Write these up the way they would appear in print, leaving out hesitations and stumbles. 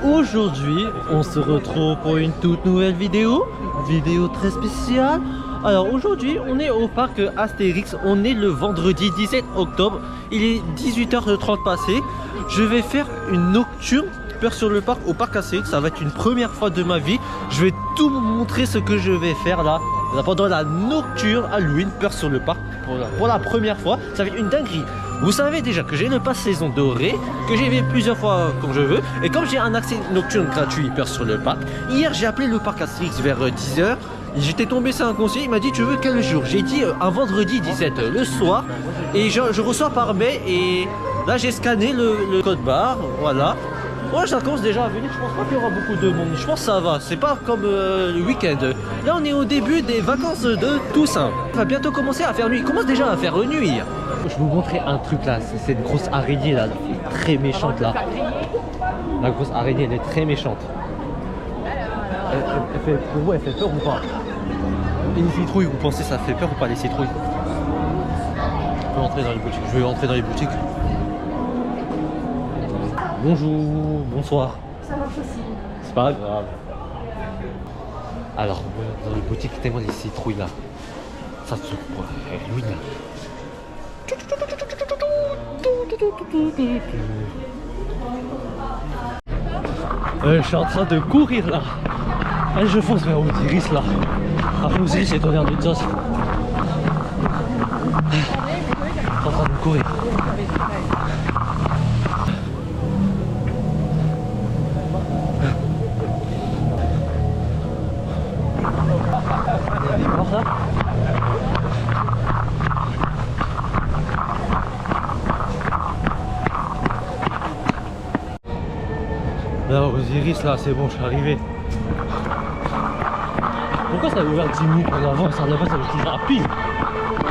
Aujourd'hui, on se retrouve pour une toute nouvelle vidéo très spéciale. Alors aujourd'hui, on est au parc Astérix, on est le vendredi 17 octobre, il est 18h30 passé. Je vais faire une nocturne Peur sur le parc au parc Astérix, ça va être une première fois de ma vie. Je vais tout vous montrer ce que je vais faire là pendant la nocturne Halloween Peur sur le parc pour la première fois. Ça va être une dinguerie. Vous savez déjà que j'ai le pass saison doré, que j'ai fait plusieurs fois quand je veux. Et comme j'ai un accès nocturne gratuit Peur sur le parc, hier j'ai appelé le parc Astérix vers 10h. J'étais tombé sur un conseiller, il m'a dit tu veux quel jour? J'ai dit un vendredi 17h le soir. Et je reçois par mail et là j'ai scanné le code barre, voilà. Ouais, ça commence déjà à venir, je pense pas qu'il y aura beaucoup de monde, je pense que ça va, c'est pas comme le week-end. Là on est au début des vacances de Toussaint. Ça va bientôt commencer à faire nuit, il commence déjà à faire nuit. Je vais vous montrer un truc là, c'est cette grosse araignée là, très méchante là. La grosse araignée, elle est très méchante. Pour vous, elle fait peur ou pas? Et les citrouilles, vous pensez ça fait peur ou pas les citrouilles? Je vais entrer dans les boutiques, je vais entrer dans les boutiques. Bonjour, bonsoir. Ça marche aussi. C'est pas grave. Alors, dans les boutiques, tellement les citrouilles là. Ça se croit. Halloween là. Je suis en train de courir là. Et je fonce vers Osiris là. Après Osiris c'est tonnerre de sauce. Je suis en train de courir. Là, Osiris, là, c'est bon, je suis arrivé. Pourquoi ça a ouvert 10 minutes en avant et ça en avant, ça veut dire rapide?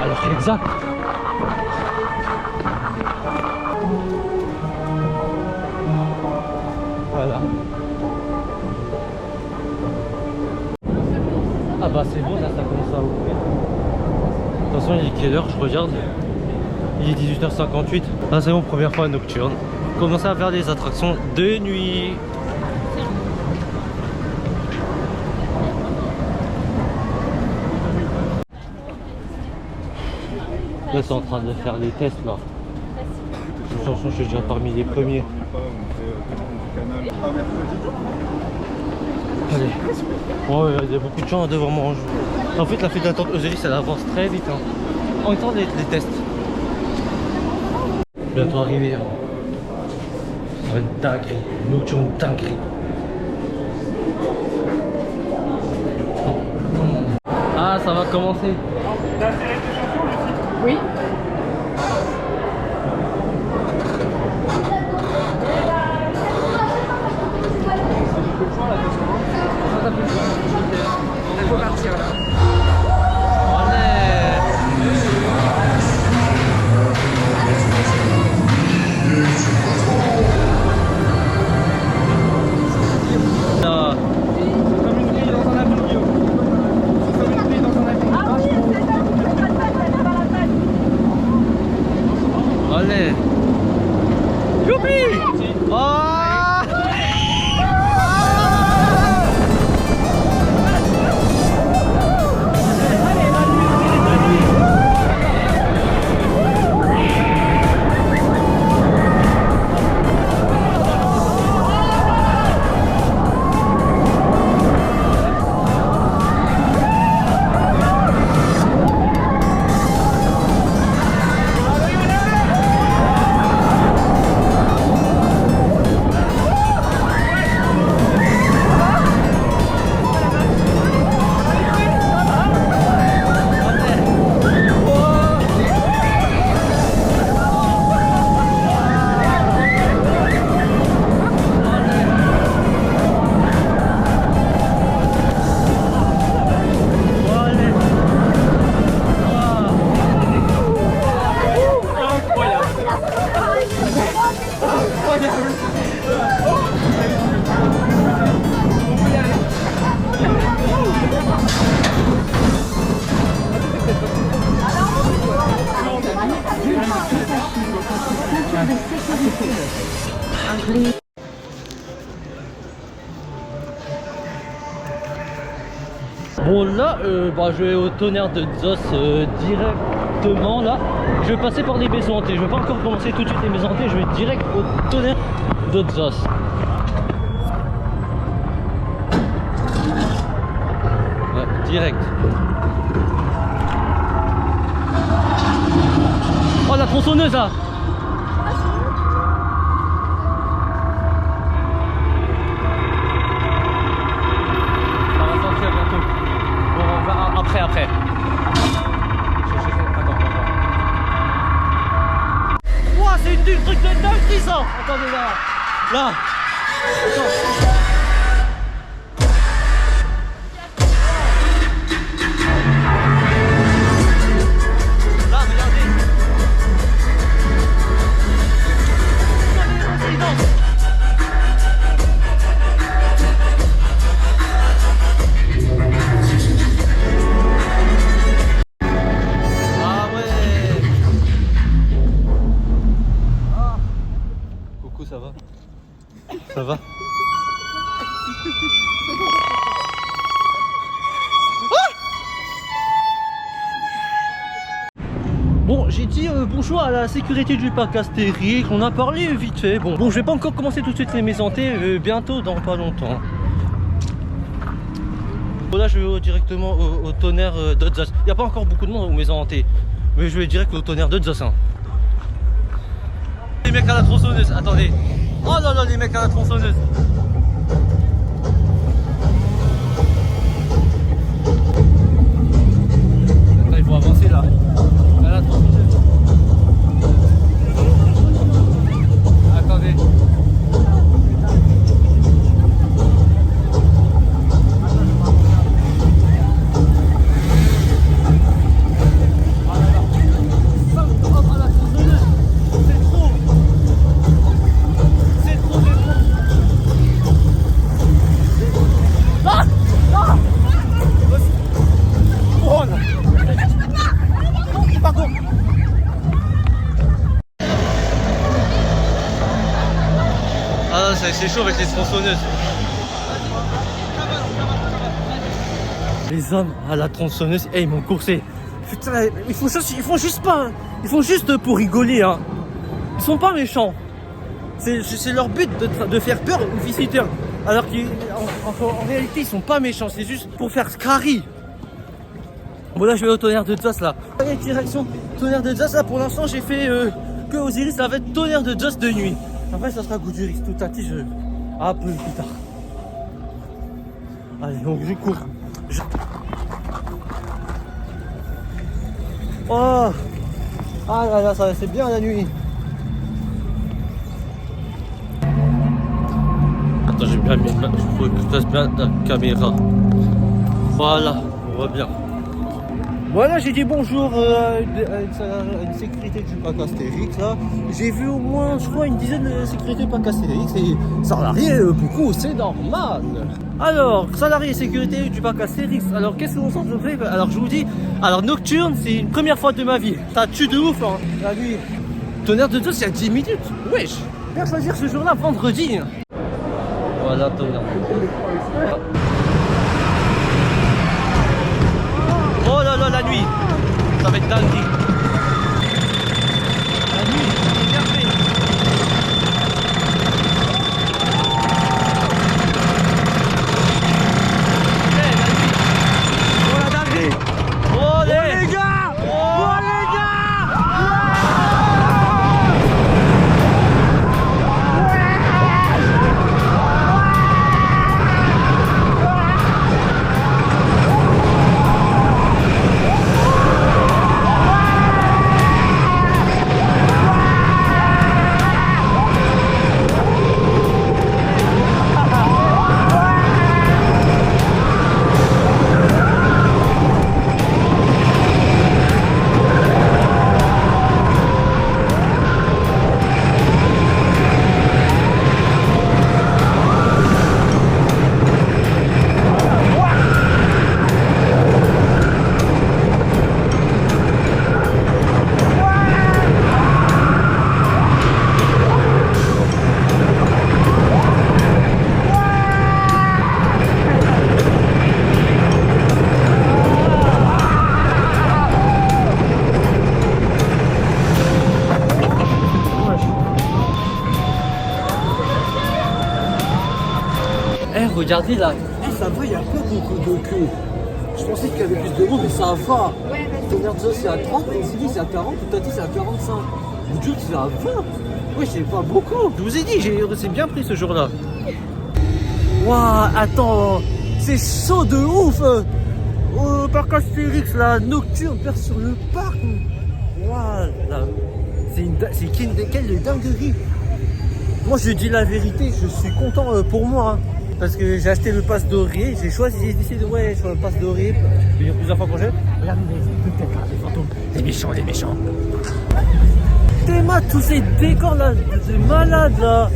Alors exact. Voilà. Ah bah c'est bon, là, ça commence à ouvrir. Attention, il est quelle heure? Je regarde. Il est 18h58. Là, c'est mon première fois nocturne. Commencer à faire des attractions de nuit. Là, c'est en train de faire des tests là. Attention, je suis déjà parmi les premiers. Allez. Oh, il y a beaucoup de gens devant moi. En fait, la file d'attente Osiris, elle avance très vite. Hein. En même temps, les tests. Bientôt arrivé. Hein. Ça va être dinguerie. Nocturne dinguerie. Ah, ça va commencer. Oui. Il faut partir là. Bon là, je vais au tonnerre de Zos directement là. Je vais passer par les maisons hantées. Je vais pas encore commencer tout de suite les maisons hantées. Je vais direct au tonnerre de Zos. Ouais, direct. Oh la tronçonneuse là. Après. Ouah, c'est du truc de dingue qui sort. Attendez là. Là. Attends. Là, regardez. Ça va? Bon, j'ai dit bonjour à la sécurité du parc Astérix, on a parlé vite fait. Bon, je vais pas encore commencer tout de suite les maisons hantées, bientôt dans pas longtemps. Bon, là je vais directement au tonnerre de Zos. Il n'y a pas encore beaucoup de monde aux maisons hantées, mais je vais direct au tonnerre de Zos. Hein. Les mecs à la tronçonneuse, attendez. Oh là là, les mecs à la tronçonneuse. Attends, il faut avancer là. À la tronçonneuse. Attendez. C'est chaud avec les tronçonneuses. Les hommes à la tronçonneuse, ils m'ont coursé. Putain, ils font juste pour rigoler, hein. Ils sont pas méchants. C'est leur but de faire peur aux visiteurs. Alors qu'en réalité, ils sont pas méchants. C'est juste pour faire scary. Bon là, je vais au tonnerre de Zos là. Allez, direction tonnerre de Zos là. Pour l'instant, j'ai fait que Osiris. Ça va être tonnerre de Zos de nuit. Après, ça sera Goudurix tout à petit, un peu plus tard. Allez, donc je cours. Oh! Ah là là, ça c'est bien la nuit. Attends, j'ai bien mis. Il faut que je fasse bien la caméra. Voilà, on voit bien. Voilà, j'ai dit bonjour à une sécurité du parc Astérix là. J'ai vu au moins, je crois, une dizaine de sécurités du parc Astérix et salariés beaucoup, c'est normal. Alors, salariés et sécurité du parc Astérix, alors qu'est-ce qu'on s'en fait? Alors je vous dis, alors Nocturne, c'est une première fois de ma vie. Ça tue de ouf, hein, la nuit. Tonnerre de Zos, il y a 10 minutes, wesh. Bien choisir ce jour-là, vendredi. Voilà, tonnerre. Oh là là, la nuit, ça va être dingue. La nuit, c'est bien fait. Hey, la nuit. Oh la dinguerie. Oh les gars. Oh les gars. Eh, regardez là. Eh, ça va, il n'y a pas beaucoup de queue. Je pensais qu'il y avait plus de monde, mais ça va. Ton c'est à 30, Zili c'est à 40, Tati c'est à 45. Ou Jules c'est à 20. Ouais, c'est pas beaucoup. Je vous ai dit, c'est bien pris ce jour-là. Waouh, attends, c'est chaud de ouf. Au parc Astérix, la nocturne perce sur le parc. Waouh, quelle dinguerie. Moi, je dis la vérité, je suis content pour moi. Hein, parce que j'ai acheté le pass doré, j'ai décidé de sur le pass doré, venir plusieurs fois quand j'ai. Regardez les fantômes, les méchants. T'es tous ces décors là, c'est malade là.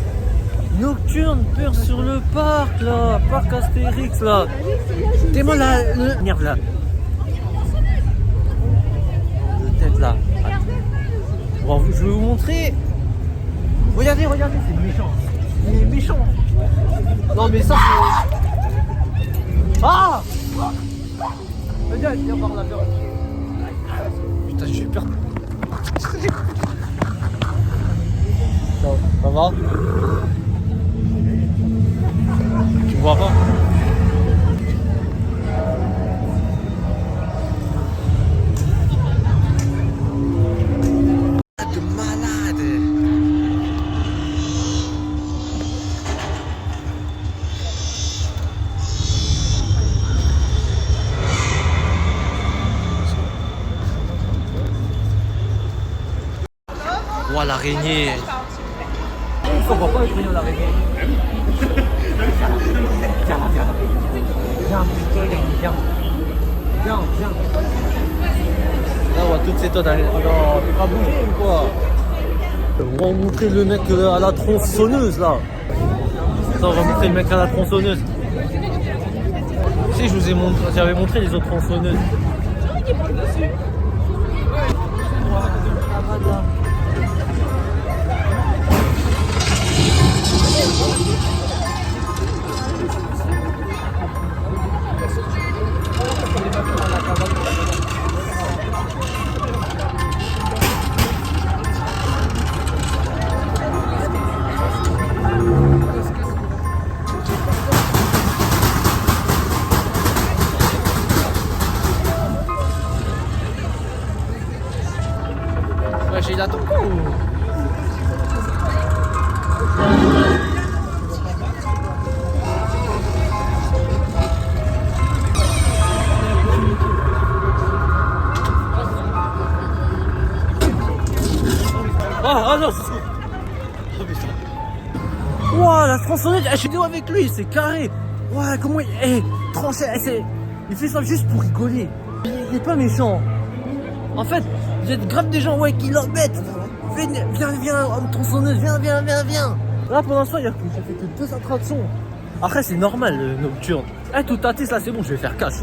Nocturne, peur sur le parc là, parc Astérix là. T'es là, le nerf là. Le tête là. Bon, je vais vous montrer. Regardez, c'est méchant. Il est méchant. Non mais ça c'est... Ah, regarde, viens par là. Putain, j'ai peur. Ça va? Tu me vois pas? De malade. Ouah, l'araignée. On voit pas le crayon l'araignée. Viens. Là, on voit toutes ces tonnes. Alors, tu vas bouger ou quoi? On va montrer le mec à la tronçonneuse là. Ça, on va montrer le mec à la tronçonneuse. Si, j'avais montré les autres tronçonneuses. Ouais, j'ai la tombe. Ah non, c'est... Oh putain. Ouah, la tronçonneuse, je suis avec lui, c'est carré. Ouah, comment il... tranché, il fait ça juste pour rigoler. Il est pas méchant. En fait, vous êtes grave des gens qui l'embêtent. Viens, tronçonneuse, viens. Là, pour l'instant, j'ai fait que 2 attractions. Après, c'est normal, le nocturne. Tout tâté, là, c'est bon, je vais faire cash.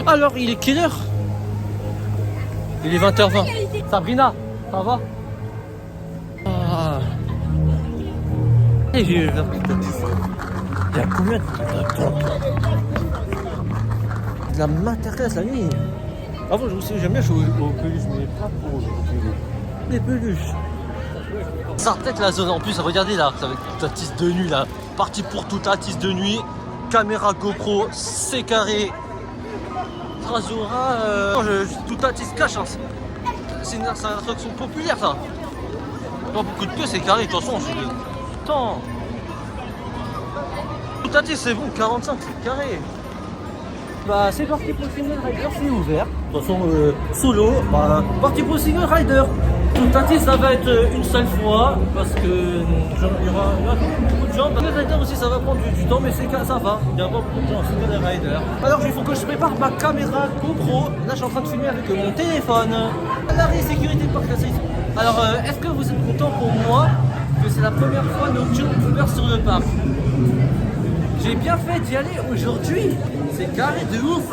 Alors, il est quelle heure? Il est 20h20. Sabrina, ça va? Ah. Et j'ai eu il y a combien de la matériel la nuit. Avant, j'aime bien jouer aux peluches, mais pas pour les peluches. Ça, peut-être la zone en plus, regardez là, ça va être toute la tisse de nuit là. Parti pour toute la tisse de nuit. Caméra GoPro, c'est carré. Trasura, toute la tisse cache. Hein. C'est une attraction populaire ça. Pas beaucoup de queue, c'est carré, de toute façon. Attends. Toute la tisse, c'est bon, 45, c'est carré. Bah, c'est parti pour Single Rider, c'est ouvert. De toute façon, solo, bah, parti pour Single Rider. Tout tâté, ça va être une seule fois parce que il y aura beaucoup de gens. Single Rider aussi, ça va prendre du temps, mais ça va. Il y a pas beaucoup de gens Single Rider. Alors, il faut que je prépare ma caméra GoPro. Là, je suis en train de filmer avec mon téléphone. L'arrêt sécurité par classique. Alors, est-ce que vous êtes content pour moi que c'est la première fois nocturne peur sur le parc? J'ai bien fait d'y aller aujourd'hui. C'est carré de ouf.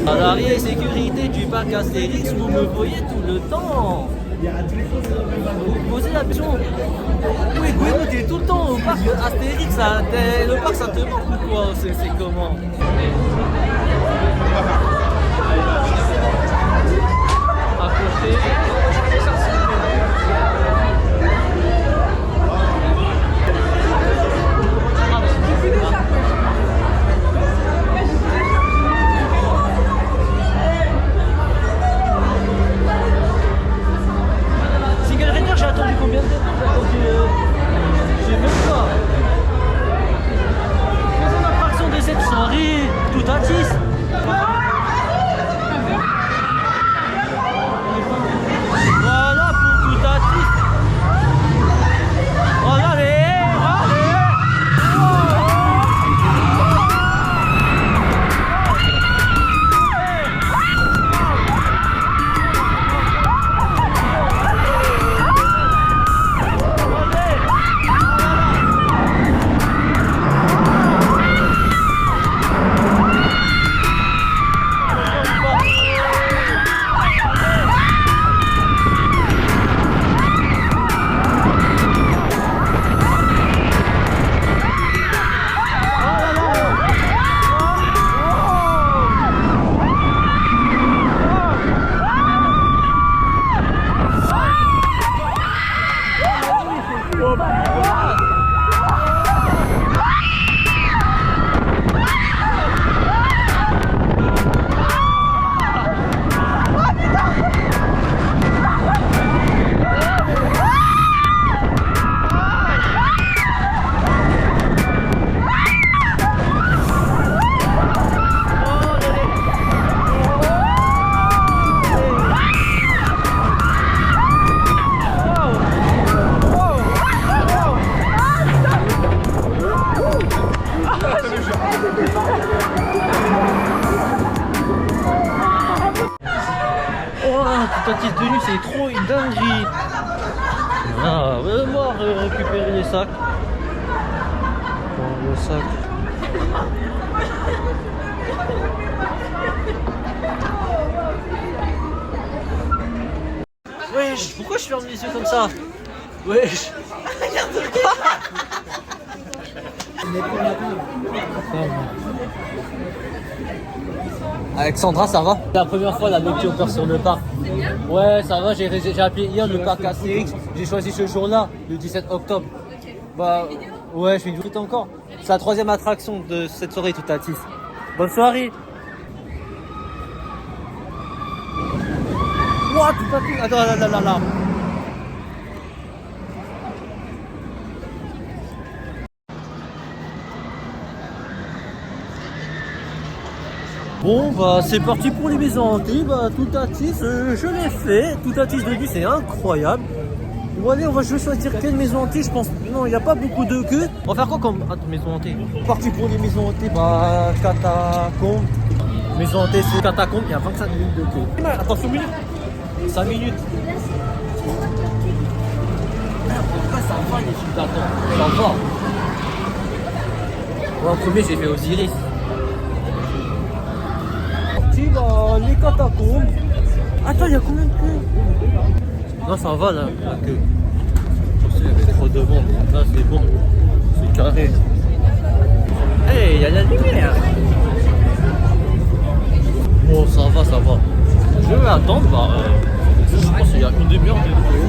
À l'arrêt sécurité du parc Astérix, vous me voyez tout le temps. Vous me posez la question. Oui, tu es tout le temps au parc Astérix. Le parc, ça te manque ou quoi? C'est comment? À côté. viens d'être attendu. Je sais même pas. Deuxième attraction de cette soirée, tout à tisse. Voilà pour tout à tisse. Regardez, regardez. Tentative de nuit, c'est trop une dinguerie. Ah, moi récupérer les sacs. Bon, le sac. Wesh, pourquoi je ferme les yeux comme ça? Wesh. Alexandra, ça va? C'est la première fois la qui opère sur le parc. Ouais, ça va, j'ai appelé hier le parc Astérix. J'ai choisi ce jour-là, le 17 octobre. Bah, ouais, je fais une journée encore. C'est la troisième attraction de cette soirée tout à tisse. Bonne soirée. What, tout à tisse. Attends, là. Bon bah c'est parti pour les maisons hantées, bah tout à tisse, je l'ai fait, tout à tisse de nuit c'est incroyable. Bon allez, je vais choisir quelle maison hantée, je pense, non il n'y a pas beaucoup de queues. On va faire quoi comme maison hantée? Parti pour les maisons hantées, bah catacombes. Maison hantée c'est catacombes, il y a 25 minutes de queue. Attention minutes, 5 minutes. Pourquoi ça va les filles d'attente? Ça va. Moi en premier j'ai fait Osiris. Bah, les catacombes. Attends, il y a combien de queues? Non, ça va là, la queue. Il y avait trop de monde. Là, c'est bon. C'est carré. Hey, il y a la lumière. Bon, ça va. Je vais attendre. Bah, je pense qu'il y a une demi-heure de queue.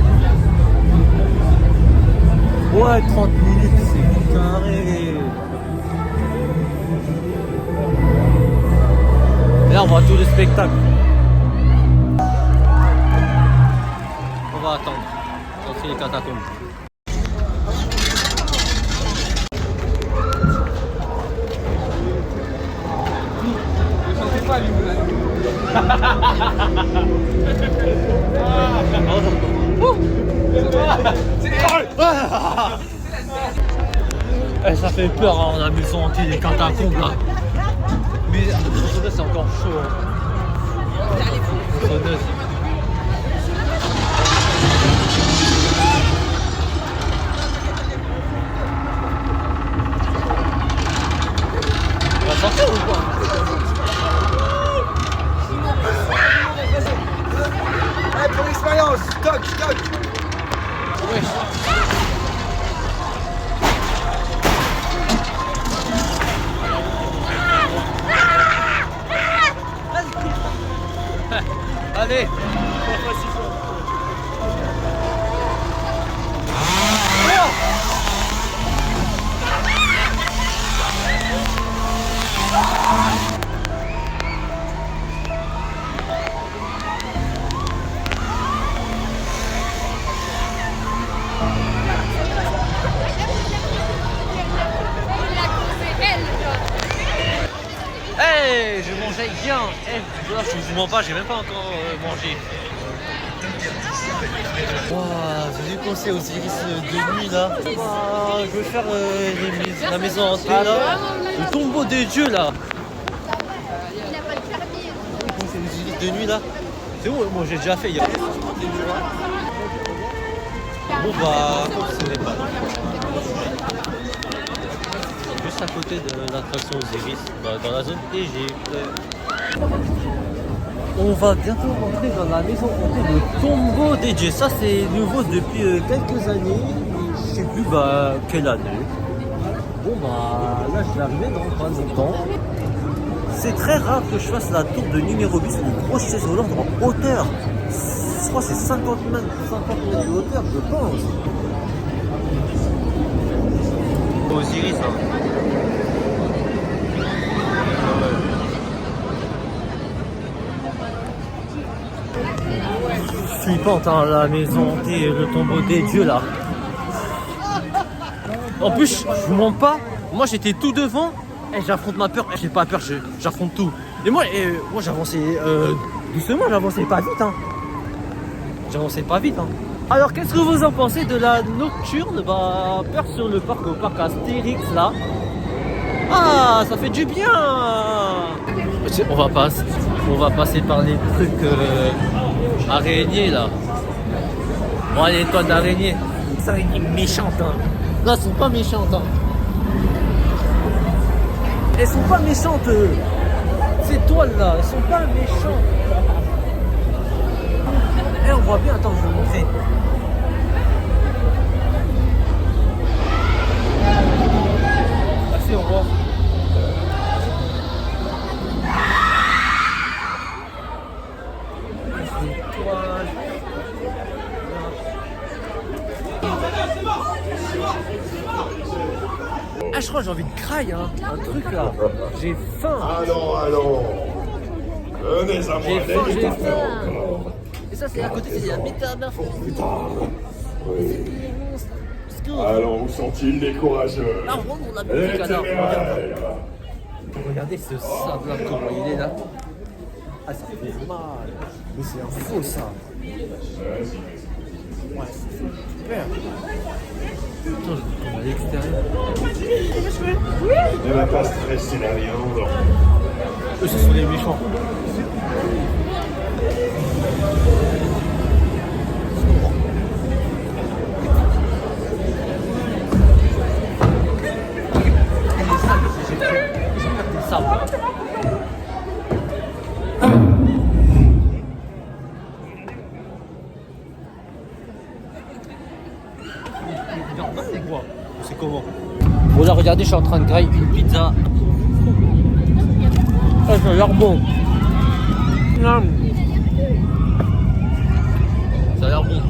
Ouais, 30 minutes, c'est carré. Et là on voit tout le spectacle. On va attendre. Entrer les catacombes. Ne sentez pas Ça fait peur hein, la maison hantée des catacombes là. Mais c'est encore chaud. Sonneuse. On va sortir ou quoi? Allez, pour l'expérience, toc. Ouais. Allez. Hey, je mangeais bien. Là, je vous mens pas, j'ai même pas encore mangé. Wow, j'ai vu qu'on sait Osiris de nuit là. Je veux faire la maison hantée là. Le tombeau des dieux là. C'est Osiris de nuit là. C'est où? Moi j'ai déjà fait hier. Bon bah, ce n'est pas. Juste à côté de l'attraction Osiris, dans la zone Égypte. On va bientôt rentrer dans la maison hantée, le tombeau des dieux. Ça c'est nouveau depuis quelques années. Je sais plus quelle année. Bon bah là je vais arriver dans pas longtemps. C'est très rare que je fasse la tour de numéro 10, une grosse chaise volante en hauteur. Je crois que c'est 50 mètres de hauteur, je pense. Osiris, hein. Flippante, hein, la maison hantée, le tombeau des dieux là. En plus, je vous mens pas, moi j'étais tout devant. J'affronte ma peur, j'ai pas peur, j'affronte tout. Et moi j'avançais doucement, j'avançais pas vite. Hein. J'avançais pas vite. Hein. Alors qu'est-ce que vous en pensez de la nocturne? Peur sur le parc, au parc Astérix là. Ah, ça fait du bien. On va passer par les trucs araignées là. Bon, les toiles d'araignée. Les araignées méchantes. Hein. Là, elles sont pas méchantes. Hein. Elles sont pas méchantes. Ces toiles là, elles sont pas méchantes. On voit bien, attends, je vais vous montrer. Merci, au revoir. Ah, je crois que j'ai envie de crailler, hein. Un truc là. J'ai faim. Allons. Venez à moi, J'ai faim. Et ça, c'est à côté, c'est la métamorphose. Oh putain. Oui. Allons, où sont-ils les courageux? Là, on rentre dans la Les boutique, alors. téméraires. Regardez ce sable là, comment il est là. Ah, ça fait mal. Mais c'est un faux ça. Ouais, c'est super. Attends, je vais à l'extérieur. Ne va pas stresser la viande. Eux, ce sont les méchants. C'est comment? Bon là regardez, je suis en train de grailler une pizza. Ah, ça a l'air bon. Ça a l'air bon.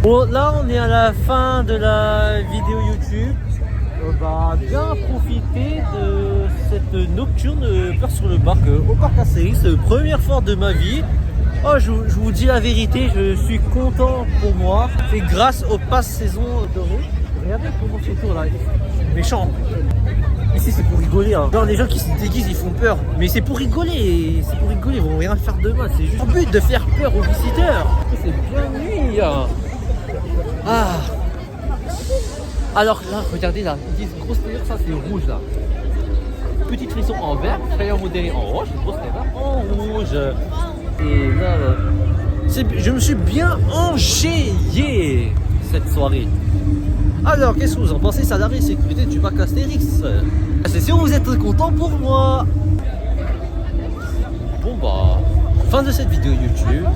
Bon, là on est à la fin de la vidéo YouTube. On va bien profiter de cette nocturne peur sur le parc au parc Astérix, première fois de ma vie. Oh, je vous dis la vérité, je suis content pour moi. C'est grâce au pass saison doré. Regardez comment c'est tour là, méchant. Ici c'est pour rigoler. Hein. Genre les gens qui se déguisent ils font peur, mais c'est pour rigoler. C'est pour rigoler, ils vont rien faire de mal. C'est juste le but de faire peur aux visiteurs. C'est bien nuit. Hein. Ah. Alors là, regardez là, ils disent grosse terreur, ça c'est rouge là. Petit frisson en vert, frayeur modéré en rouge, grosse terreur en rouge. Et là, je me suis bien enjaillé cette soirée. Alors, qu'est-ce que vous en pensez, salarié sécurité du parc Astérix? C'est sûr, vous êtes content pour moi. Bon bah, fin de cette vidéo YouTube.